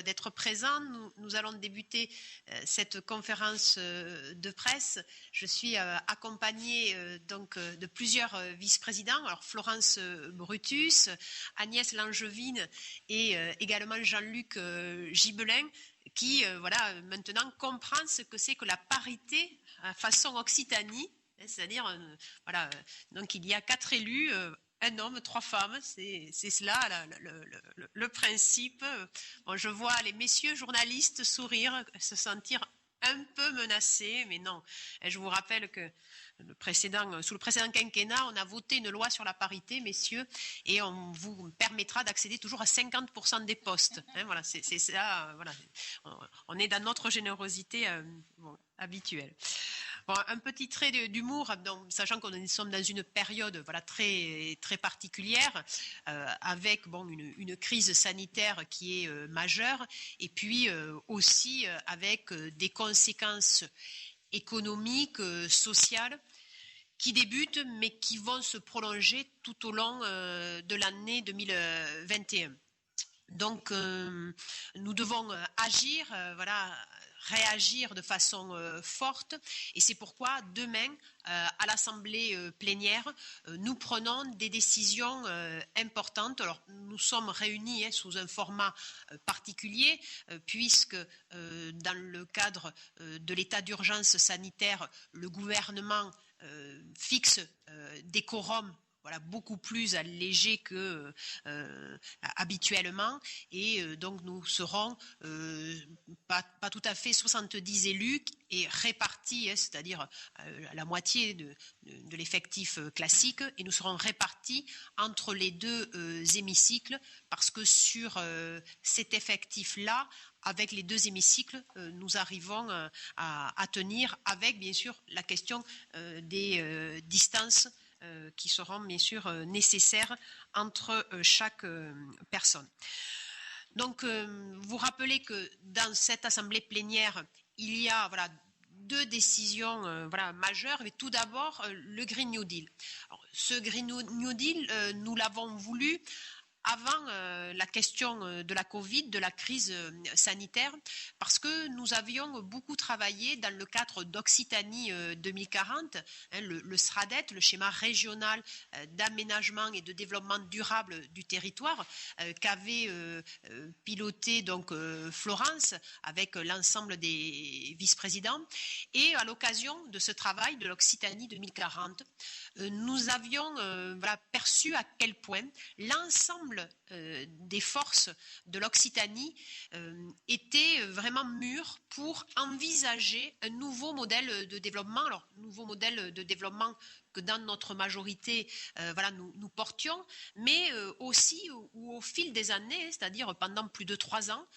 d'être présent. Nous allons débuter cette conférence de presse. Je suis accompagnée donc de plusieurs vice-présidents, alors Florence Brutus, Agnès Langevin et également Jean-Luc Gibelin, qui voilà maintenant comprend ce que c'est que la parité façon Occitanie, c'est-à-dire voilà, donc il y a 4 élus. Un homme, 3 femmes, c'est cela le principe. Bon, je vois les messieurs journalistes sourire, se sentir un peu menacés, mais non. Et je vous rappelle que sous le précédent quinquennat, on a voté une loi sur la parité, messieurs, et on vous permettra d'accéder toujours à 50% des postes. Hein, voilà, c'est ça. Voilà. On est dans notre générosité habituelle. Bon, un petit trait d'humour, sachant que nous sommes dans une période voilà, très, très particulière, avec bon, une crise sanitaire qui est majeure, et puis aussi avec des conséquences économiques, sociales, qui débutent, mais qui vont se prolonger tout au long de l'année 2021. Donc, nous devons agir, voilà, réagir de façon forte, et c'est pourquoi demain, à l'Assemblée plénière, nous prenons des décisions importantes. Alors, nous sommes réunis sous un format particulier, puisque dans le cadre de l'état d'urgence sanitaire, le gouvernement fixe des quorums voilà, beaucoup plus allégé que habituellement, et donc nous serons pas tout à fait 70 élus et répartis, c'est-à-dire la moitié de l'effectif classique, et nous serons répartis entre les deux hémicycles, parce que sur cet effectif-là, avec les deux hémicycles, nous arrivons à tenir, avec bien sûr la question des distances qui seront bien sûr nécessaires entre chaque personne. Donc, vous rappelez que dans cette assemblée plénière, il y a voilà, 2 décisions voilà, majeures. Mais tout d'abord, le Green New Deal. Alors, ce Green New Deal, nous l'avons voulu avant la question de la Covid, de la crise sanitaire, parce que nous avions beaucoup travaillé dans le cadre d'Occitanie 2040, hein, le SRADET, le schéma régional d'aménagement et de développement durable du territoire, qu'avait piloté donc Florence avec l'ensemble des vice-présidents. Et à l'occasion de ce travail de l'Occitanie 2040, nous avions voilà, perçu à quel point l'ensemble des forces de l'Occitanie étaient vraiment mûres pour envisager un nouveau modèle de développement. Alors, nouveau modèle de développement que dans notre majorité, voilà, nous portions, mais aussi où au fil des années, c'est-à-dire pendant plus de 3 ans,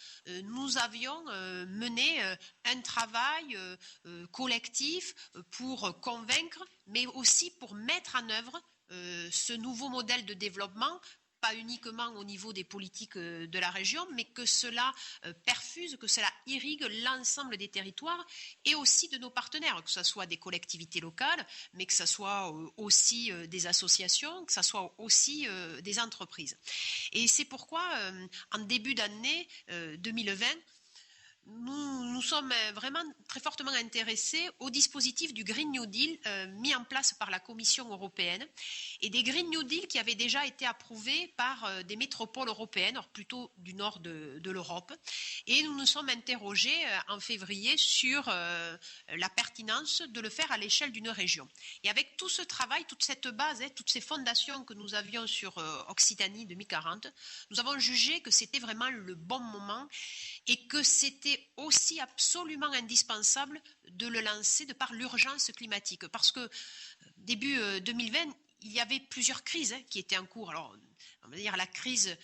nous avions mené un travail collectif pour convaincre, mais aussi pour mettre en œuvre ce nouveau modèle de développement, pas uniquement au niveau des politiques de la région, mais que cela perfuse, que cela irrigue l'ensemble des territoires et aussi de nos partenaires, que ce soit des collectivités locales, mais que ce soit aussi des associations, que ce soit aussi des entreprises. Et c'est pourquoi, en début d'année 2020, nous sommes vraiment très fortement intéressés au dispositif du Green New Deal mis en place par la Commission européenne, et des Green New Deal qui avaient déjà été approuvés par des métropoles européennes, alors plutôt du nord de l'Europe. Et nous nous sommes interrogés en février sur la pertinence de le faire à l'échelle d'une région. Et avec tout ce travail, toute cette base, toutes ces fondations que nous avions sur Occitanie 2040, nous avons jugé que c'était vraiment le bon moment et que c'était aussi absolument indispensable de le lancer de par l'urgence climatique. Parce que début 2020, il y avait plusieurs crises qui étaient en cours. Alors, on va dire la crise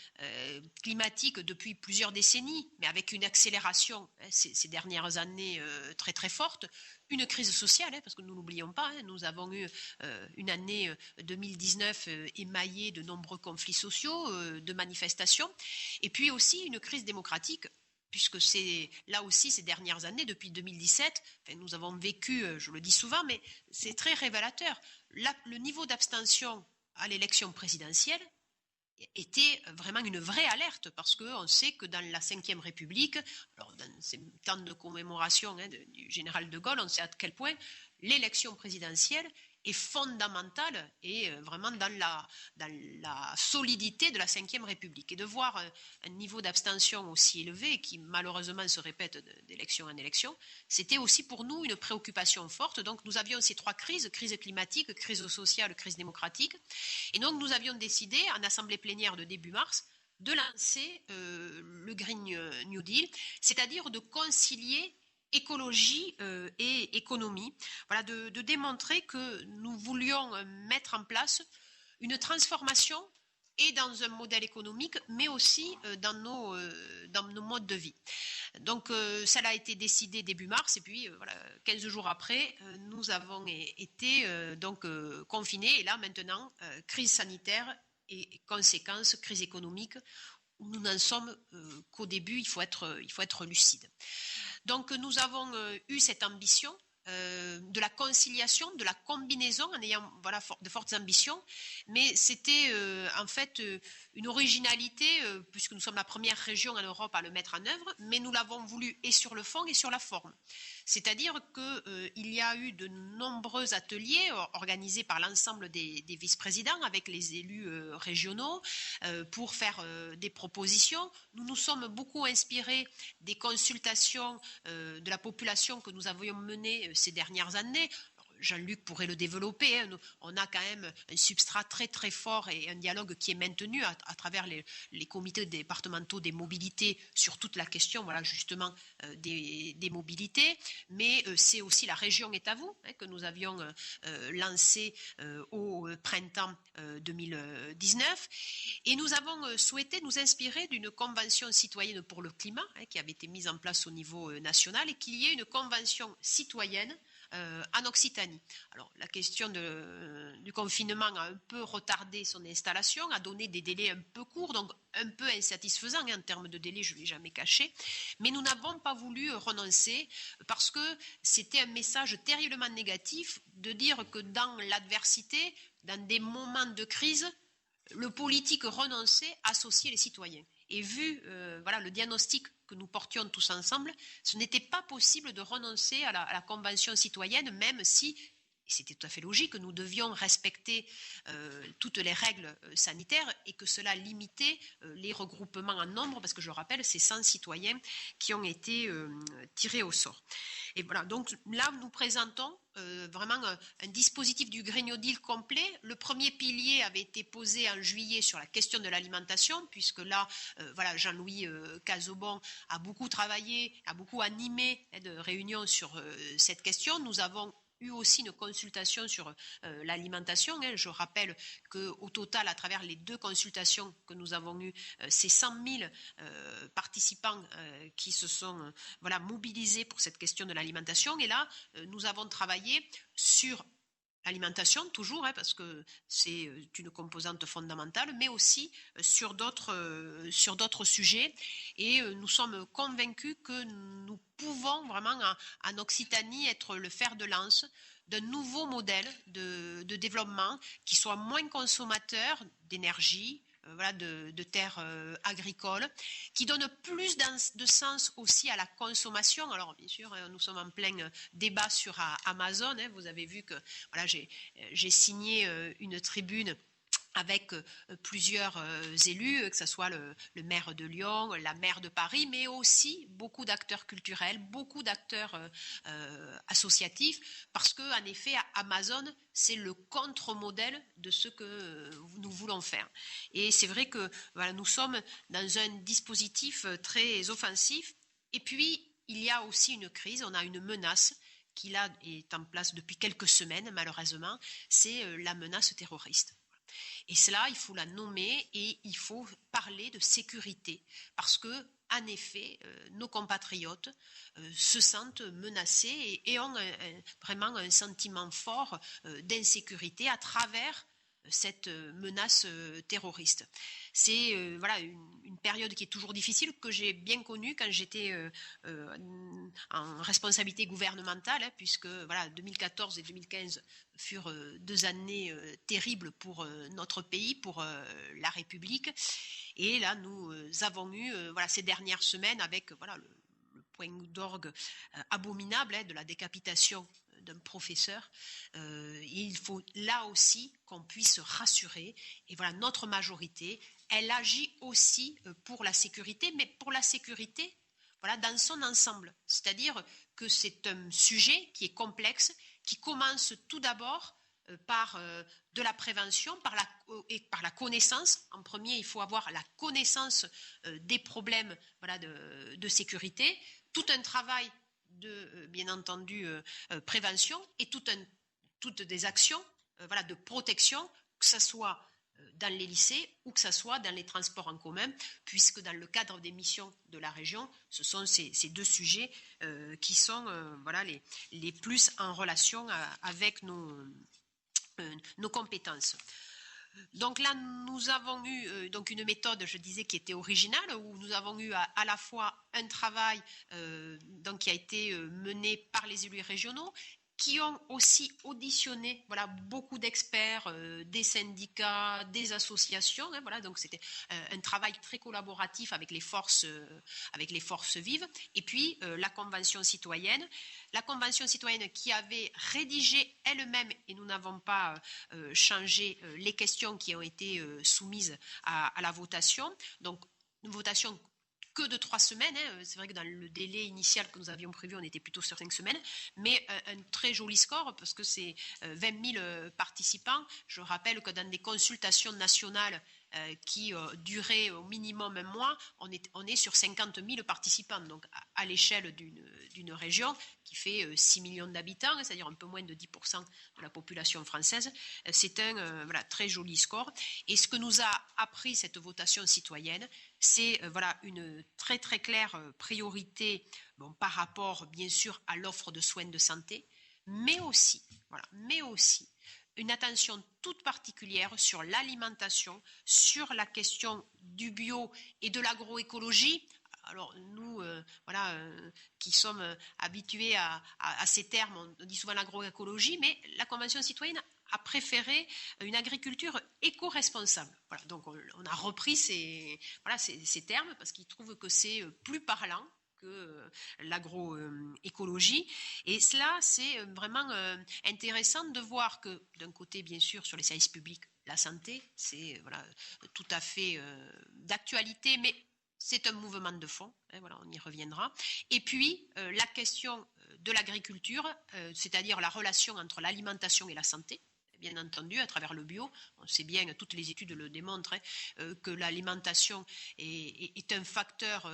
climatique depuis plusieurs décennies, mais avec une accélération ces dernières années très très forte. Une crise sociale, parce que nous n'oublions pas, nous avons eu une année 2019 émaillée de nombreux conflits sociaux, de manifestations, et puis aussi une crise démocratique, puisque c'est là aussi ces dernières années, depuis 2017, nous avons vécu, je le dis souvent, mais c'est très révélateur, le niveau d'abstention à l'élection présidentielle était vraiment une vraie alerte, parce qu'on sait que dans la Ve République, alors dans ces temps de commémoration du général de Gaulle, on sait à quel point l'élection présidentielle est fondamentale et vraiment dans la solidité de la Ve République. Et de voir un niveau d'abstention aussi élevé, qui malheureusement se répète d'élection en élection, c'était aussi pour nous une préoccupation forte. Donc nous avions ces trois crises, crise climatique, crise sociale, crise démocratique. Et donc nous avions décidé, en assemblée plénière de début mars, de lancer le Green New Deal, c'est-à-dire de concilier écologie et économie, voilà, de démontrer que nous voulions mettre en place une transformation et dans un modèle économique, mais aussi dans nos modes de vie. Donc ça a été décidé début mars, et puis voilà, 15 jours après, nous avons été confinés, et là maintenant, crise sanitaire et conséquences, crise économique, où nous n'en sommes qu'au début, il faut être lucide. Donc nous avons eu cette ambition de la conciliation, de la combinaison, en ayant voilà, de fortes ambitions, mais c'était en fait une originalité, puisque nous sommes la première région en Europe à le mettre en œuvre, mais nous l'avons voulu et sur le fond et sur la forme. C'est-à-dire qu'il y a eu de nombreux ateliers organisés par l'ensemble des vice-présidents avec les élus régionaux pour faire des propositions. Nous nous sommes beaucoup inspirés des consultations de la population que nous avions menées ces dernières années. Jean-Luc pourrait le développer. Hein. On a quand même un substrat très très fort et un dialogue qui est maintenu à travers les comités départementaux des mobilités sur toute la question, voilà, justement, des mobilités. Mais c'est aussi la région est à vous, hein, que nous avions lancé au printemps 2019. Et nous avons souhaité nous inspirer d'une convention citoyenne pour le climat, hein, qui avait été mise en place au niveau national, et qu'il y ait une convention citoyenne en Occitanie. Alors, la question du confinement a un peu retardé son installation, a donné des délais un peu courts, donc un peu insatisfaisants en termes de délai, je ne l'ai jamais caché, mais nous n'avons pas voulu renoncer parce que c'était un message terriblement négatif de dire que dans l'adversité, dans des moments de crise, le politique renonçait à associer les citoyens. Et vu voilà, le diagnostic que nous portions tous ensemble, ce n'était pas possible de renoncer à la convention citoyenne, même si, et c'était tout à fait logique, nous devions respecter toutes les règles sanitaires et que cela limitait les regroupements en nombre, parce que je rappelle, c'est 100 citoyens qui ont été tirés au sort. Et voilà, donc là, nous présentons vraiment un dispositif du Green New Deal complet. Le premier pilier avait été posé en juillet sur la question de l'alimentation, puisque là, voilà, Jean-Louis Cazobon a beaucoup travaillé, a beaucoup animé de réunions sur cette question. Nous avons eu aussi une consultation sur l'alimentation. Je rappelle qu'au total, à travers les 2 consultations que nous avons eues, c'est 100 000 participants qui se sont voilà, mobilisés pour cette question de l'alimentation. Et là, nous avons travaillé sur l'alimentation, toujours, hein, parce que c'est une composante fondamentale, mais aussi sur d'autres sujets. Et nous sommes convaincus que nous pouvons vraiment en Occitanie être le fer de lance d'un nouveau modèle de développement qui soit moins consommateur d'énergie, voilà, de terres agricoles, qui donne plus de sens aussi à la consommation. Alors bien sûr, nous sommes en plein débat sur Amazon. Hein. Vous avez vu que voilà, j'ai signé une tribune avec plusieurs élus, que ce soit le maire de Lyon, la maire de Paris, mais aussi beaucoup d'acteurs culturels, beaucoup d'acteurs associatifs, parce qu'en effet, Amazon, c'est le contre-modèle de ce que nous voulons faire. Et c'est vrai que voilà, nous sommes dans un dispositif très offensif, et puis il y a aussi une crise, on a une menace qui là est en place depuis quelques semaines, malheureusement, c'est la menace terroriste. Et cela, il faut la nommer et il faut parler de sécurité parce que, en effet, nos compatriotes se sentent menacés et ont vraiment un sentiment fort d'insécurité à travers cette menace terroriste. C'est voilà une période qui est toujours difficile, que j'ai bien connue quand j'étais en responsabilité gouvernementale, hein, puisque voilà, 2014 et 2015 furent 2 années terribles pour notre pays, pour la République. Et là, nous avons eu voilà, ces dernières semaines avec voilà, le point d'orgue abominable de la décapitation d'un professeur. Il faut là aussi qu'on puisse rassurer. Et voilà, notre majorité, elle agit aussi pour la sécurité, mais pour la sécurité voilà, dans son ensemble. C'est-à-dire que c'est un sujet qui est complexe, qui commence tout d'abord par de la prévention et par la connaissance. En premier, il faut avoir la connaissance des problèmes voilà, de sécurité, tout un travail de, bien entendu, prévention et toutes des actions voilà, de protection, que ce soit dans les lycées ou que ce soit dans les transports en commun, puisque dans le cadre des missions de la région, ce sont ces deux sujets qui sont voilà, les plus en relation avec nos compétences. Donc là, nous avons eu donc une méthode, je disais, qui était originale, où nous avons eu à la fois un travail donc, qui a été mené par les élus régionaux, qui ont aussi auditionné voilà, beaucoup d'experts, des syndicats, des associations. Hein, voilà, donc c'était un travail très collaboratif avec les forces vives. Et puis la Convention citoyenne. La Convention citoyenne qui avait rédigé elle-même, et nous n'avons pas changé les questions qui ont été soumises à la votation. Donc, une votation que de 3 semaines. Hein. C'est vrai que dans le délai initial que nous avions prévu, on était plutôt sur 5 semaines, mais un très joli score parce que c'est 20 000 participants. Je rappelle que dans des consultations nationales qui duraient au minimum un mois, on est sur 50 000 participants, donc à l'échelle d'une région qui fait 6 millions d'habitants, c'est-à-dire un peu moins de 10% de la population française. C'est un voilà, très joli score. Et ce que nous a appris cette votation citoyenne, c'est voilà, une très très claire priorité bon, par rapport bien sûr à l'offre de soins de santé, mais aussi une attention toute particulière sur l'alimentation, sur la question du bio et de l'agroécologie. Alors nous, voilà, qui sommes habitués à ces termes, on dit souvent l'agroécologie, mais la Convention citoyenne a préféré une agriculture éco-responsable. Voilà, donc on a repris ces termes parce qu'ils trouvent que c'est plus parlant que l'agroécologie. Et cela, c'est vraiment intéressant de voir que, d'un côté, bien sûr, sur les services publics, la santé, c'est voilà, tout à fait d'actualité, mais c'est un mouvement de fond, hein, voilà, on y reviendra. Et puis, la question de l'agriculture, c'est-à-dire la relation entre l'alimentation et la santé, bien entendu, à travers le bio. On sait bien, toutes les études le démontrent, que l'alimentation est un facteur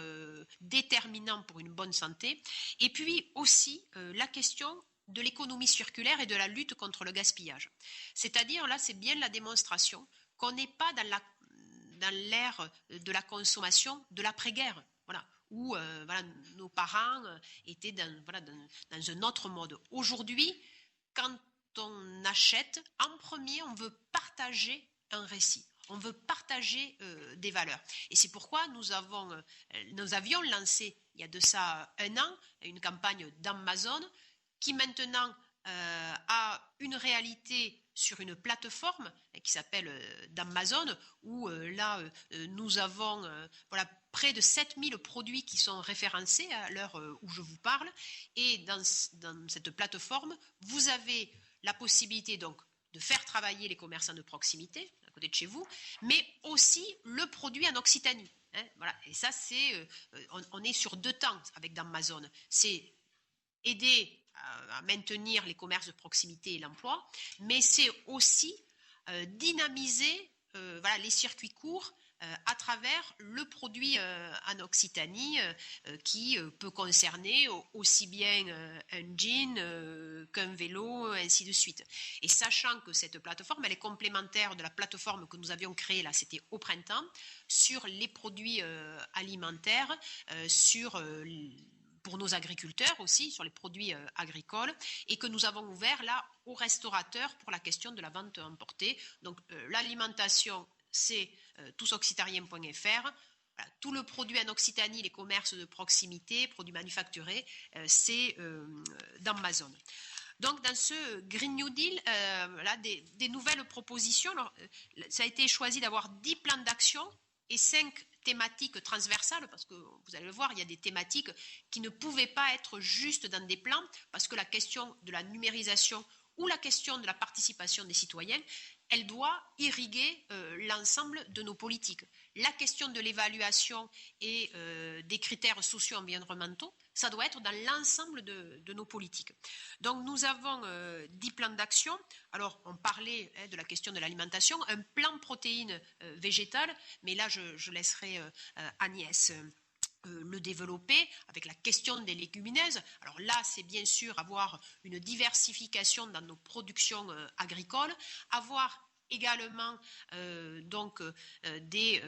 déterminant pour une bonne santé. Et puis aussi, la question de l'économie circulaire et de la lutte contre le gaspillage. C'est-à-dire, là, c'est bien la démonstration qu'on n'est pas dans l'ère de la consommation de l'après-guerre. Voilà, où voilà, nos parents étaient dans un autre mode. Aujourd'hui, quand on achète, en premier, on veut partager un récit. On veut partager des valeurs. Et c'est pourquoi nous avions lancé, il y a de ça 1 an, une campagne d'Amazon qui maintenant a une réalité sur une plateforme qui s'appelle d'Amazon, où là, nous avons voilà, près de 7000 produits qui sont référencés à l'heure où je vous parle. Et dans cette plateforme, vous avez la possibilité donc de faire travailler les commerçants de proximité à côté de chez vous, mais aussi le produit en Occitanie. Hein, voilà. Et ça, c'est, on est sur 2 temps avec d'Amazon. C'est aider à maintenir les commerces de proximité et l'emploi, mais c'est aussi dynamiser voilà, les circuits courts à travers le produit en Occitanie qui peut concerner aussi bien un jean qu'un vélo, ainsi de suite. Et sachant que cette plateforme, elle est complémentaire de la plateforme que nous avions créée, là c'était au printemps, sur les produits alimentaires, sur pour nos agriculteurs aussi, sur les produits agricoles, et que nous avons ouvert là aux restaurateurs pour la question de la vente emportée. Donc l'alimentation, c'est tousoccitariens.fr. Voilà, tout le produit en Occitanie, les commerces de proximité, produits manufacturés, c'est d'Amazon. Donc, dans ce Green New Deal, là, des nouvelles propositions. Alors, ça a été choisi d'avoir 10 plans d'action et 5 thématiques transversales, parce que vous allez le voir, il y a des thématiques qui ne pouvaient pas être juste dans des plans, parce que la question de la numérisation ou la question de la participation des citoyens, elle doit irriguer l'ensemble de nos politiques. La question de l'évaluation et des critères socio-environnementaux, ça doit être dans l'ensemble de nos politiques. Donc nous avons 10 plans d'action. Alors on parlait de la question de l'alimentation, un plan protéines végétales, mais là je laisserai Agnès le développer avec la question des légumineuses. Alors là, c'est bien sûr avoir une diversification dans nos productions agricoles, avoir également des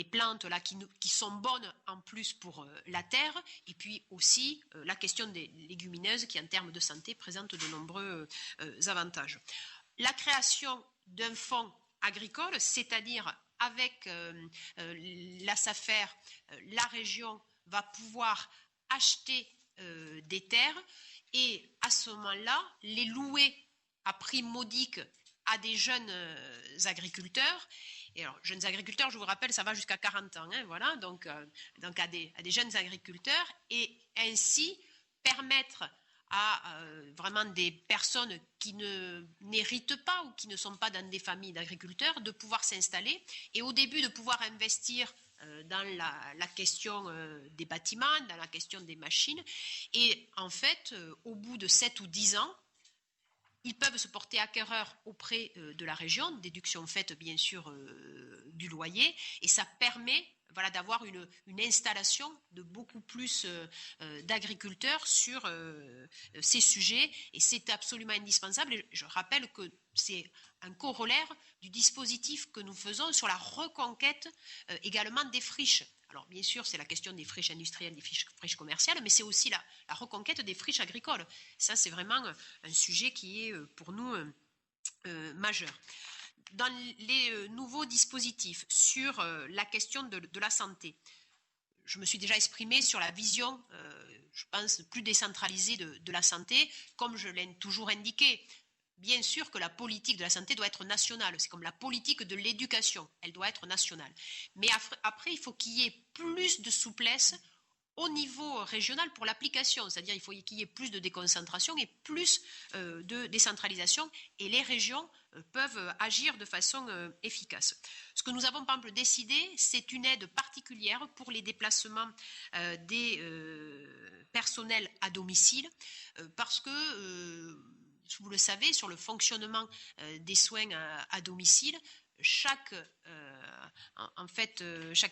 plantes là, qui sont bonnes en plus pour la terre, et puis aussi la question des légumineuses qui en termes de santé présentent de nombreux avantages. La création d'un fonds agricole, c'est-à-dire avec la SAFER, la région va pouvoir acheter des terres et à ce moment-là, les louer à prix modique à des jeunes agriculteurs. Et alors, jeunes agriculteurs, je vous rappelle, ça va jusqu'à 40 ans, hein, voilà, donc à des jeunes agriculteurs, et ainsi permettre à vraiment des personnes qui n'héritent pas ou qui ne sont pas dans des familles d'agriculteurs de pouvoir s'installer et au début de pouvoir investir dans la question des bâtiments, dans la question des machines, et en fait, au bout de 7 ou 10 ans, ils peuvent se porter acquéreurs auprès de la région, déduction faite bien sûr du loyer, et ça permet d'avoir une installation de beaucoup plus d'agriculteurs sur ces sujets, et c'est absolument indispensable. Et je rappelle que c'est un corollaire du dispositif que nous faisons sur la reconquête également des friches. Alors bien sûr, c'est la question des friches industrielles, des friches commerciales, mais c'est aussi la reconquête des friches agricoles. Ça, c'est vraiment un sujet qui est pour nous majeur. Dans les nouveaux dispositifs sur la question de la santé, je me suis déjà exprimée sur la vision, je pense, plus décentralisée de la santé, comme je l'ai toujours indiqué. Bien sûr que la politique de la santé doit être nationale, c'est comme la politique de l'éducation, elle doit être nationale. Mais après, il faut qu'il y ait plus de souplesse au niveau régional pour l'application, c'est-à-dire il faut qu'il y ait plus de déconcentration et plus de décentralisation, et les régions peuvent agir de façon efficace. Ce que nous avons par exemple décidé, c'est une aide particulière pour les déplacements des personnels à domicile, parce que vous le savez, sur le fonctionnement des soins à domicile, chaque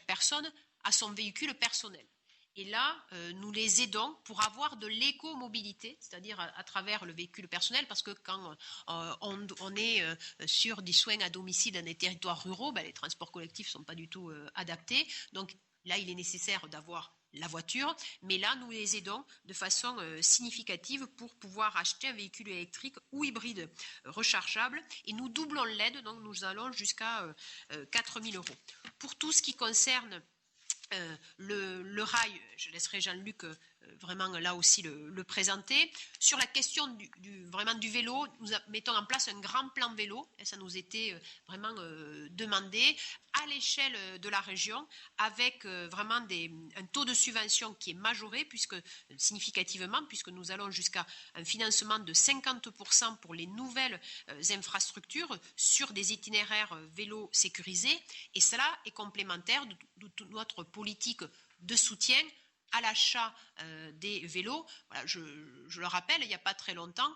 personne a son véhicule personnel. Et là, nous les aidons pour avoir de l'éco-mobilité, c'est-à-dire à travers le véhicule personnel, parce que quand on est sur des soins à domicile dans des territoires ruraux, les transports collectifs ne sont pas du tout adaptés. Donc là, il est nécessaire d'avoir la voiture, mais là, nous les aidons de façon significative pour pouvoir acheter un véhicule électrique ou hybride rechargeable, et nous doublons l'aide, donc nous allons jusqu'à 4 000 €. Pour tout ce qui concerne le rail, je laisserai Jean-Luc vraiment là aussi le présenter. Sur la question du vélo, nous mettons en place un grand plan vélo, et ça nous était vraiment demandé à l'échelle de la région, avec vraiment un taux de subvention qui est majoré significativement, puisque nous allons jusqu'à un financement de 50% pour les nouvelles infrastructures sur des itinéraires vélos sécurisés, et cela est complémentaire de notre politique de soutien à l'achat des vélos. Voilà, je le rappelle, il n'y a pas très longtemps,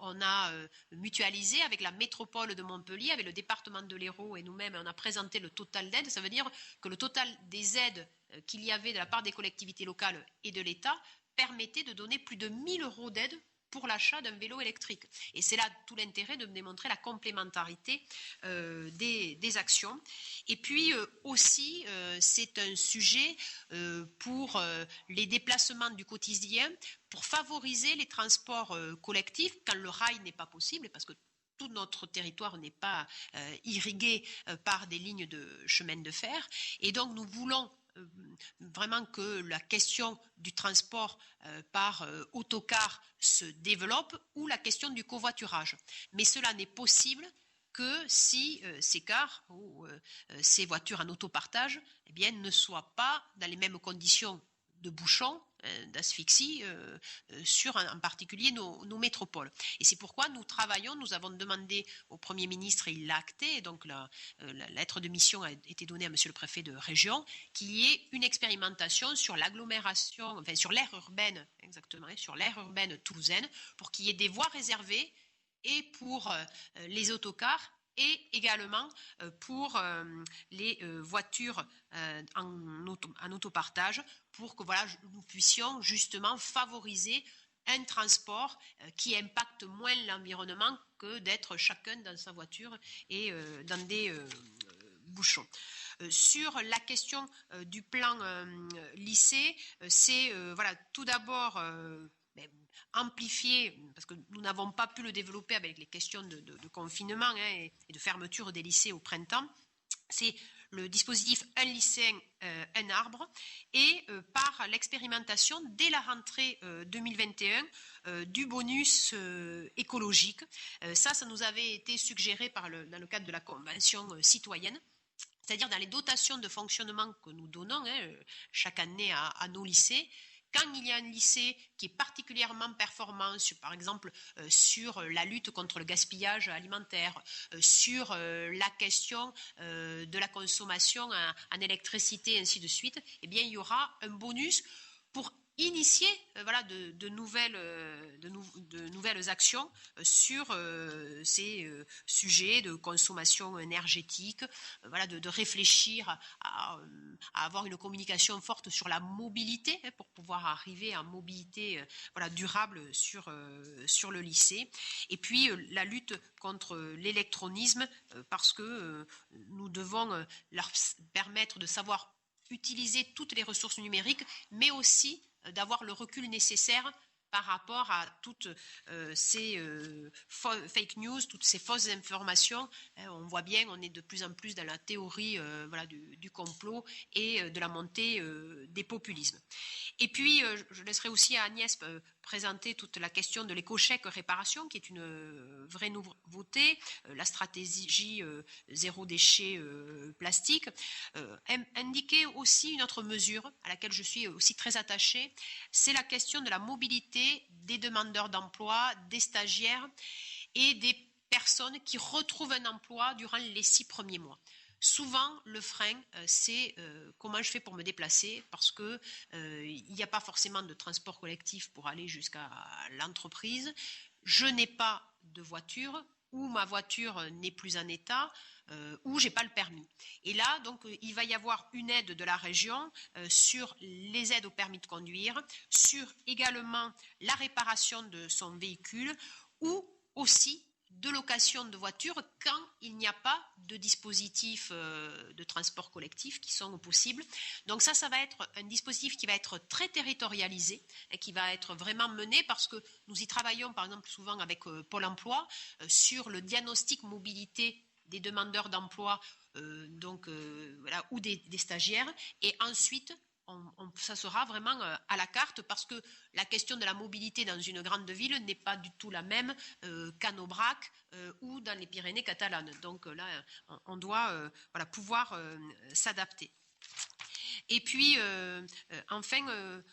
on a mutualisé avec la métropole de Montpellier, avec le département de l'Hérault et nous-mêmes, on a présenté le total d'aide. Ça veut dire que le total des aides qu'il y avait de la part des collectivités locales et de l'État permettait de donner plus de 1 000 € d'aide pour l'achat d'un vélo électrique. Et c'est là tout l'intérêt de démontrer la complémentarité des actions. Et puis aussi, c'est un sujet pour les déplacements du quotidien, pour favoriser les transports collectifs quand le rail n'est pas possible, parce que tout notre territoire n'est pas irrigué par des lignes de chemin de fer. Et donc, nous voulons vraiment que la question du transport par autocar se développe ou la question du covoiturage. Mais cela n'est possible que si ces cars ou ces voitures en autopartage eh bien, ne soient pas dans les mêmes conditions de bouchons, d'asphyxie, sur en particulier nos métropoles. Et c'est pourquoi nous travaillons, nous avons demandé au Premier ministre, et il l'a acté, et donc la lettre de mission a été donnée à Monsieur le Préfet de région, qu'il y ait une expérimentation sur l'agglomération, enfin sur l'aire urbaine, exactement, sur l'aire urbaine toulousaine, pour qu'il y ait des voies réservées et pour les autocars et également pour les voitures en autopartage, pour que voilà, nous puissions justement favoriser un transport qui impacte moins l'environnement que d'être chacun dans sa voiture et dans des bouchons. Sur la question du plan lycée, c'est voilà, tout d'abord amplifier, parce que nous n'avons pas pu le développer avec les questions de confinement et de fermeture des lycées au printemps, c'est le dispositif Un lycéen, un arbre, et par l'expérimentation dès la rentrée 2021 du bonus écologique. Ça nous avait été suggéré dans le cadre de la Convention citoyenne. C'est-à-dire dans les dotations de fonctionnement que nous donnons chaque année à nos lycées, quand il y a un lycée qui est particulièrement performant, par exemple sur la lutte contre le gaspillage alimentaire, sur la question de la consommation en électricité, ainsi de suite, eh bien, il y aura un bonus pour initier voilà, de nouvelles actions sur ces sujets de consommation énergétique, voilà, de réfléchir à avoir une communication forte sur la mobilité pour pouvoir arriver à mobilité voilà, durable sur le lycée. Et puis la lutte contre l'électronisme parce que nous devons leur permettre de savoir utiliser toutes les ressources numériques, mais aussi d'avoir le recul nécessaire par rapport à toutes ces fake news, toutes ces fausses informations. On voit bien, on est de plus en plus dans la théorie voilà, du complot et de la montée des populismes. Et puis, je laisserai aussi à Agnès présenter toute la question de l'éco-chèque réparation, qui est une vraie nouveauté, la stratégie zéro déchet plastique. Indiquer aussi une autre mesure à laquelle je suis aussi très attachée, c'est la question de la mobilité des demandeurs d'emploi, des stagiaires et des personnes qui retrouvent un emploi durant les 6 premiers mois. Souvent, le frein, c'est comment je fais pour me déplacer, parce qu'il n'y a pas forcément de transport collectif pour aller jusqu'à l'entreprise. Je n'ai pas de voiture, ou ma voiture n'est plus en état, ou j'ai pas le permis. Et là, donc, il va y avoir une aide de la région sur les aides au permis de conduire, sur également la réparation de son véhicule, ou aussi de location de voiture quand il n'y a pas de dispositifs de transport collectif qui sont possibles. Donc ça va être un dispositif qui va être très territorialisé et qui va être vraiment mené parce que nous y travaillons par exemple souvent avec Pôle emploi sur le diagnostic mobilité des demandeurs d'emploi voilà, ou des stagiaires, et ensuite ça sera vraiment à la carte parce que la question de la mobilité dans une grande ville n'est pas du tout la même qu'à Aubrac ou dans les Pyrénées catalanes. Donc là, on doit voilà, pouvoir s'adapter. Et puis, enfin,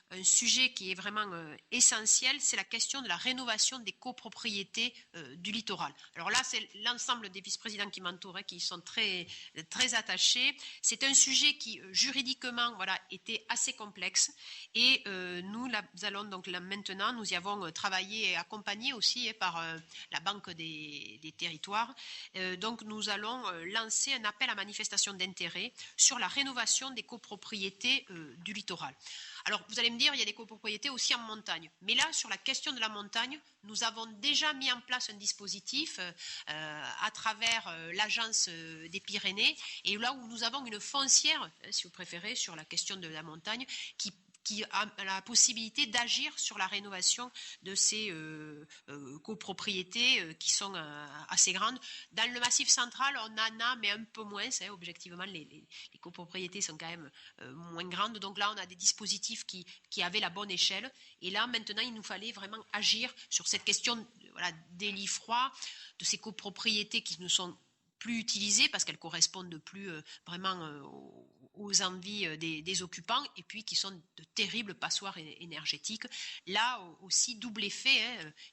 un sujet qui est vraiment essentiel, c'est la question de la rénovation des copropriétés du littoral. Alors là, c'est l'ensemble des vice-présidents qui m'entourent qui sont très, très attachés. C'est un sujet qui, juridiquement, voilà, était assez complexe. Et nous allons donc là, maintenant, nous y avons travaillé et accompagné aussi par la Banque des territoires. Donc, nous allons lancer un appel à manifestation d'intérêt sur la rénovation des copropriétés copropriétés du littoral. Alors, vous allez me dire, il y a des copropriétés aussi en montagne. Mais là, sur la question de la montagne, nous avons déjà mis en place un dispositif à travers l'Agence des Pyrénées, et là où nous avons une foncière, si vous préférez, sur la question de la montagne, qui a la possibilité d'agir sur la rénovation de ces copropriétés qui sont assez grandes. Dans le Massif central, on en a, mais un peu moins. Objectivement, les copropriétés sont quand même moins grandes. Donc là, on a des dispositifs qui avaient la bonne échelle. Et là, maintenant, il nous fallait vraiment agir sur cette question des lits froids, de ces copropriétés qui ne sont plus utilisées parce qu'elles correspondent plus vraiment aux envies des occupants, et puis qui sont de terribles passoires énergétiques. Là aussi, double effet,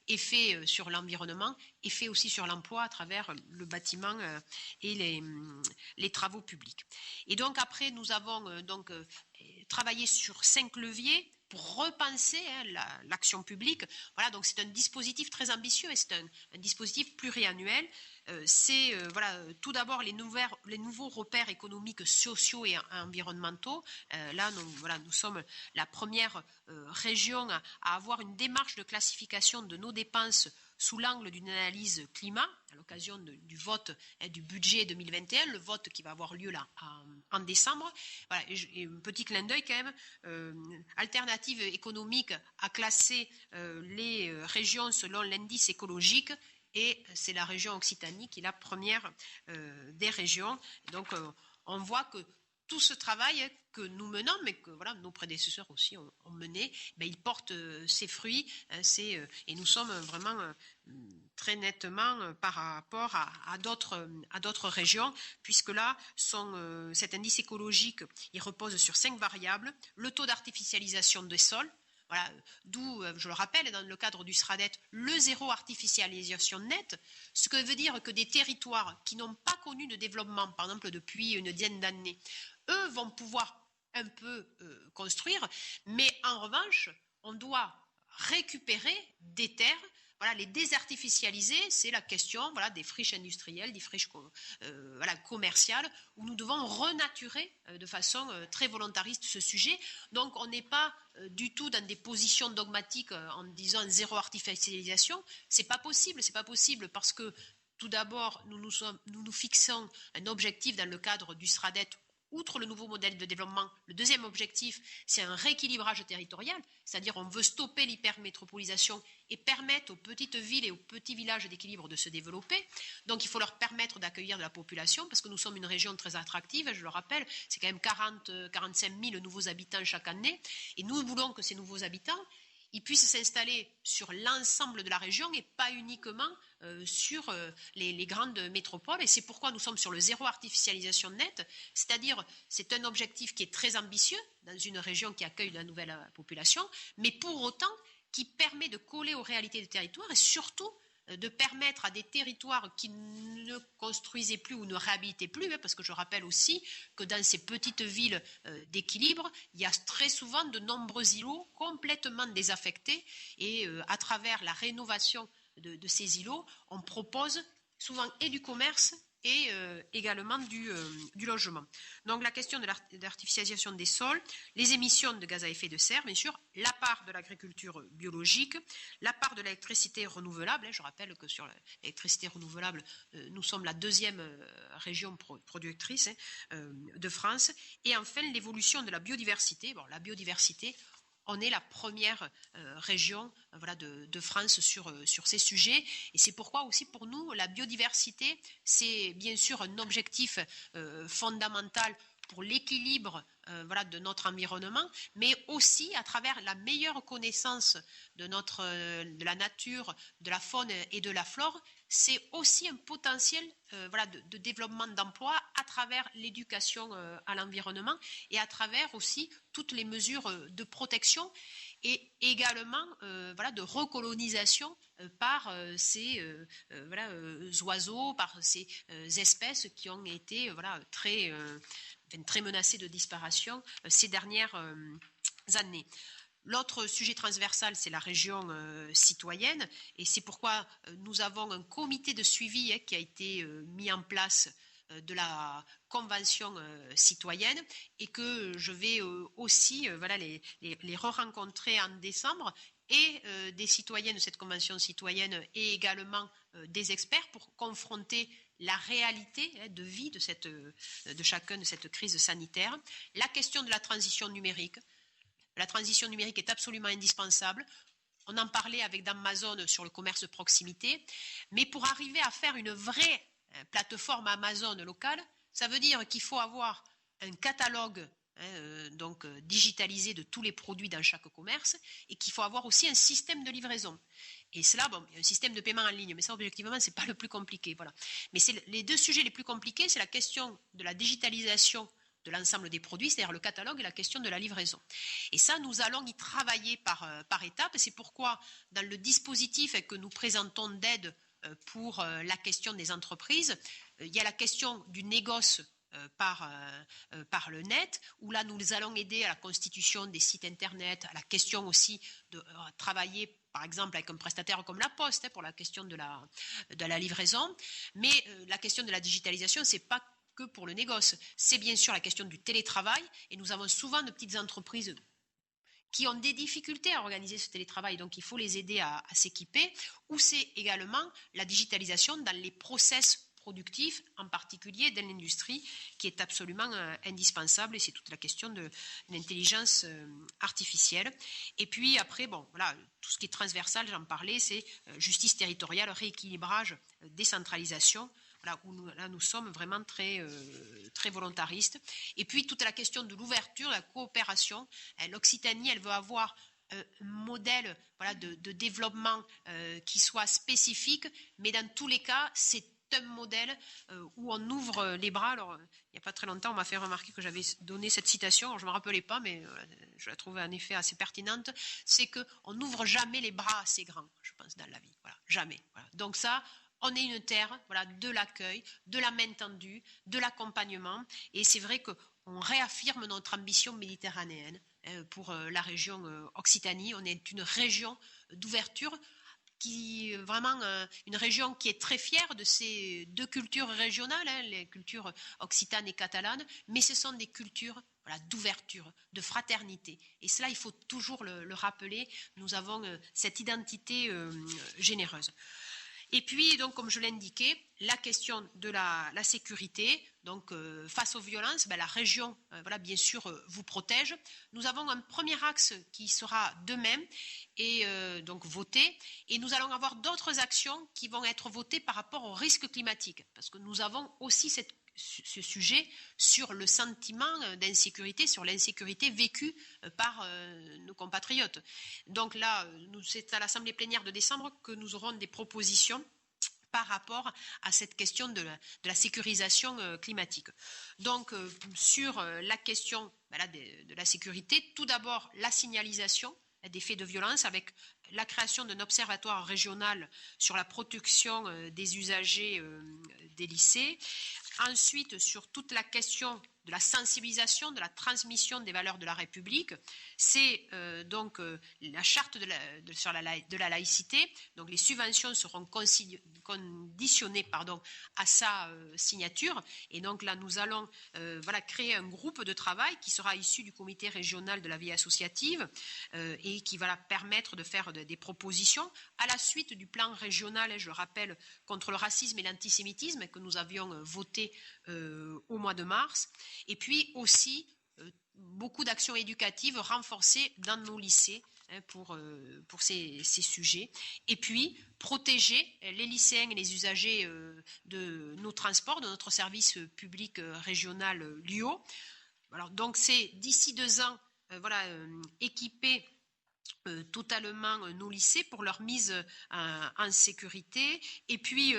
effet sur l'environnement, effet aussi sur l'emploi à travers le bâtiment et les travaux publics. Et donc après, nous avons travaillé sur 5 leviers pour repenser l'action publique. Voilà, donc c'est un dispositif très ambitieux et c'est un dispositif pluriannuel. C'est tout d'abord les nouveaux repères économiques, sociaux et environnementaux. Là, nous sommes la première région à avoir une démarche de classification de nos dépenses sous l'angle d'une analyse climat, à l'occasion du vote du budget 2021, le vote qui va avoir lieu là en décembre. Voilà, et un petit clin d'œil quand même, Alternative économique a classé les régions selon l'indice écologique, et c'est la région Occitanie qui est la première des régions. Donc on voit que tout ce travail que nous menons, mais que nos prédécesseurs aussi ont mené, il porte ses fruits, et nous sommes vraiment très nettement par rapport à d'autres régions, puisque là, cet indice écologique, il repose sur 5 variables: le taux d'artificialisation des sols, voilà, d'où, je le rappelle, dans le cadre du SRADET, le zéro artificialisation nette, ce que veut dire que des territoires qui n'ont pas connu de développement, par exemple depuis une dizaine d'années, eux vont pouvoir un peu construire, mais en revanche, on doit récupérer des terres, les désartificialiser. C'est la question des friches industrielles, des friches commerciales, où nous devons renaturer de façon très volontariste ce sujet. Donc on n'est pas du tout dans des positions dogmatiques en disant zéro artificialisation. C'est pas possible parce que tout d'abord nous nous fixons un objectif dans le cadre du SRADET. Outre le nouveau modèle de développement, le deuxième objectif, c'est un rééquilibrage territorial, c'est-à-dire on veut stopper l'hypermétropolisation et permettre aux petites villes et aux petits villages d'équilibre de se développer. Donc il faut leur permettre d'accueillir de la population, parce que nous sommes une région très attractive, je le rappelle, c'est quand même 45 000 nouveaux habitants chaque année, et nous voulons que ces nouveaux habitants ils puissent s'installer sur l'ensemble de la région et pas uniquement sur les grandes métropoles. Et c'est pourquoi nous sommes sur le zéro artificialisation nette, c'est-à-dire c'est un objectif qui est très ambitieux dans une région qui accueille de la nouvelle population, mais pour autant qui permet de coller aux réalités du territoire et surtout de permettre à des territoires qui ne construisaient plus ou ne réhabilitaient plus, parce que je rappelle aussi que dans ces petites villes d'équilibre, il y a très souvent de nombreux îlots complètement désaffectés, et à travers la rénovation de ces îlots, on propose souvent et du commerce et également du logement. Donc la question de l'artificialisation des sols, les émissions de gaz à effet de serre, bien sûr, la part de l'agriculture biologique, la part de l'électricité renouvelable. Je rappelle que sur l'électricité renouvelable, nous sommes la deuxième région productrice de France. Et enfin, l'évolution de la biodiversité. Bon, la biodiversité, on est la première région de France sur ces sujets. Et c'est pourquoi aussi pour nous, la biodiversité, c'est bien sûr un objectif fondamental pour l'équilibre de notre environnement, mais aussi à travers la meilleure connaissance de la nature, de la faune et de la flore. C'est aussi un potentiel de développement d'emplois à travers l'éducation à l'environnement et à travers aussi toutes les mesures de protection et également de recolonisation par ces oiseaux, par ces espèces qui ont été très menacées de disparition ces dernières années. L'autre sujet transversal, c'est la région citoyenne, et c'est pourquoi nous avons un comité de suivi qui a été mis en place de la convention citoyenne et que je vais aussi les re-rencontrer en décembre et des citoyens de cette convention citoyenne et également des experts pour confronter la réalité de vie de chacun de cette crise sanitaire, la question de la transition numérique. La transition numérique est absolument indispensable. On en parlait avec d'Amazon sur le commerce de proximité, mais pour arriver à faire une vraie plateforme Amazon locale, ça veut dire qu'il faut avoir un catalogue digitalisé de tous les produits dans chaque commerce et qu'il faut avoir aussi un système de livraison. Et cela, il y a un système de paiement en ligne, mais ça, objectivement, ce n'est pas le plus compliqué. Voilà. Mais les deux sujets les plus compliqués, c'est la question de la digitalisation de l'ensemble des produits, c'est-à-dire le catalogue et la question de la livraison. Et ça, nous allons y travailler par étapes. Et c'est pourquoi, dans le dispositif que nous présentons d'aide pour la question des entreprises, il y a la question du négoce par le net, où là nous allons aider à la constitution des sites internet, à la question aussi de travailler par exemple avec un prestataire comme la Poste pour la question de la livraison, mais la question de la digitalisation, c'est pas que pour le négoce, c'est bien sûr la question du télétravail, et nous avons souvent de petites entreprises qui ont des difficultés à organiser ce télétravail, donc il faut les aider à s'équiper, ou c'est également la digitalisation dans les process productif, en particulier dans l'industrie, qui est absolument indispensable, et c'est toute la question de l'intelligence artificielle. Et puis après, tout ce qui est transversal, j'en parlais, c'est justice territoriale, rééquilibrage, décentralisation, où nous sommes vraiment très volontaristes. Et puis toute la question de l'ouverture, de la coopération. L'Occitanie, elle veut avoir un modèle de développement qui soit spécifique, mais dans tous les cas, c'est un modèle où on ouvre les bras. Alors, il n'y a pas très longtemps, on m'a fait remarquer que j'avais donné cette citation, alors je ne me rappelais pas, mais je la trouvais en effet assez pertinente, c'est qu'on n'ouvre jamais les bras assez grands, je pense, dans la vie. Voilà, jamais. Voilà. Donc ça, on est une terre de l'accueil, de la main tendue, de l'accompagnement, et c'est vrai qu'on réaffirme notre ambition méditerranéenne pour la région Occitanie. On est une région d'ouverture, qui vraiment une région qui est très fière de ces deux cultures régionales, les cultures occitanes et catalanes, mais ce sont des cultures d'ouverture, de fraternité. Et cela, il faut toujours le rappeler, nous avons cette identité généreuse. Et puis, donc, comme je l'indiquais, la question de la sécurité. Donc, face aux violences, la région, bien sûr, vous protège. Nous avons un premier axe qui sera demain et donc voté. Et nous allons avoir d'autres actions qui vont être votées par rapport au risque climatique, parce que nous avons aussi ce sujet sur le sentiment d'insécurité, sur l'insécurité vécue par nos compatriotes. Donc là, c'est à l'Assemblée plénière de décembre que nous aurons des propositions par rapport à cette question de la sécurisation climatique. Donc, sur la question de la sécurité, tout d'abord la signalisation des faits de violence avec la création d'un observatoire régional sur la protection des usagers des lycées. Ensuite, sur toute la question de la sensibilisation, de la transmission des valeurs de la République, c'est donc la charte de la laïcité. Donc les subventions seront conditionnées à sa signature. Et donc là, nous allons créer un groupe de travail qui sera issu du comité régional de la vie associative et qui va permettre de faire des propositions à la suite du plan régional, je le rappelle, contre le racisme et l'antisémitisme que nous avions voté au mois de mars. Et puis aussi beaucoup d'actions éducatives renforcées dans nos lycées pour ces sujets. Et puis protéger les lycéens et les usagers de nos transports, de notre service public régional LUO. Alors, donc c'est d'ici 2 ans équiper totalement nos lycées pour leur mise en sécurité et puis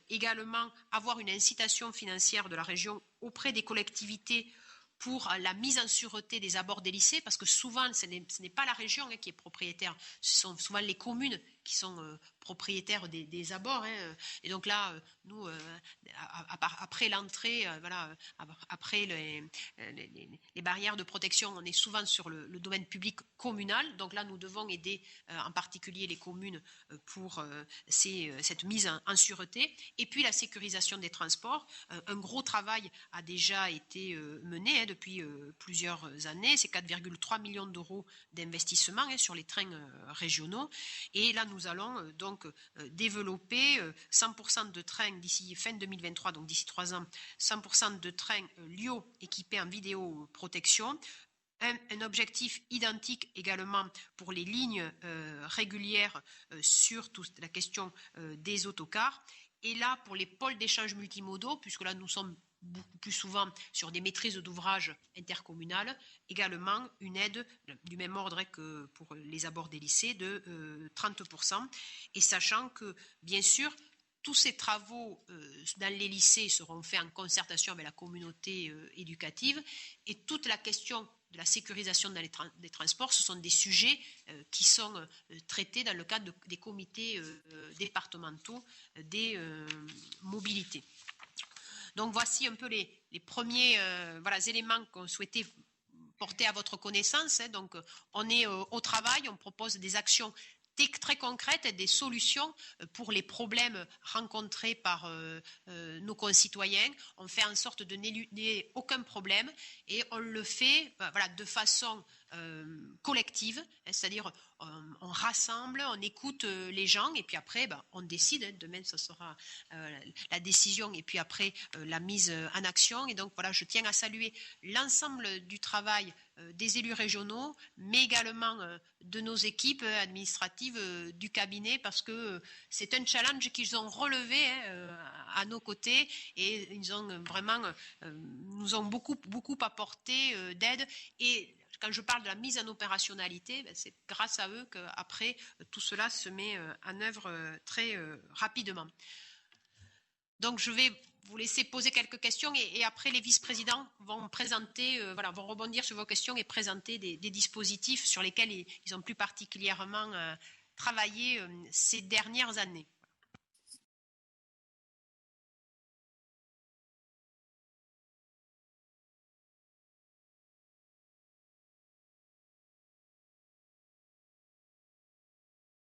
également avoir une incitation financière de la région auprès des collectivités pour la mise en sûreté des abords des lycées, parce que souvent ce n'est pas la région qui est propriétaire, ce sont souvent les communes qui sont propriétaires des abords. Et donc là, nous, après l'entrée, après les barrières de protection, on est souvent sur le domaine public communal. Donc là, nous devons aider en particulier les communes pour cette mise en sûreté. Et puis la sécurisation des transports. Un gros travail a déjà été mené depuis plusieurs années. C'est 4,3 millions d'euros d'investissement sur les trains régionaux. Et là, nous allons donc développer 100% de trains d'ici fin 2023, donc d'ici 3 ans, 100% de trains LIO équipés en vidéoprotection. Un objectif identique également pour les lignes régulières sur toute la question des autocars. Et là, pour les pôles d'échange multimodaux, puisque là, nous sommes beaucoup plus souvent sur des maîtrises d'ouvrage intercommunales, également une aide du même ordre que pour les abords des lycées de 30%. Et sachant que, bien sûr, tous ces travaux dans les lycées seront faits en concertation avec la communauté éducative, et toute la question de la sécurisation dans des transports, ce sont des sujets qui sont traités dans le cadre des comités départementaux des mobilités. Donc voici un peu les premiers éléments qu'on souhaitait porter à votre connaissance. Donc on est au travail, on propose des actions très concrètes, des solutions pour les problèmes rencontrés par nos concitoyens. On fait en sorte de n'éluder aucun problème, et on le fait de façon collective, c'est-à-dire on rassemble, on écoute les gens, et puis après on décide. Demain ce sera la décision, et puis après la mise en action. Et donc voilà, je tiens à saluer l'ensemble du travail des élus régionaux, mais également de nos équipes administratives du cabinet, parce que c'est un challenge qu'ils ont relevé à nos côtés, et ils ont vraiment nous ont beaucoup apporté d'aide. Et quand je parle de la mise en opérationnalité, c'est grâce à eux qu'après tout cela se met en œuvre très rapidement. Donc je vais vous laisser poser quelques questions, et après les vice-présidents vont présenter, vont rebondir sur vos questions et présenter des dispositifs sur lesquels ils ont plus particulièrement travaillé ces dernières années.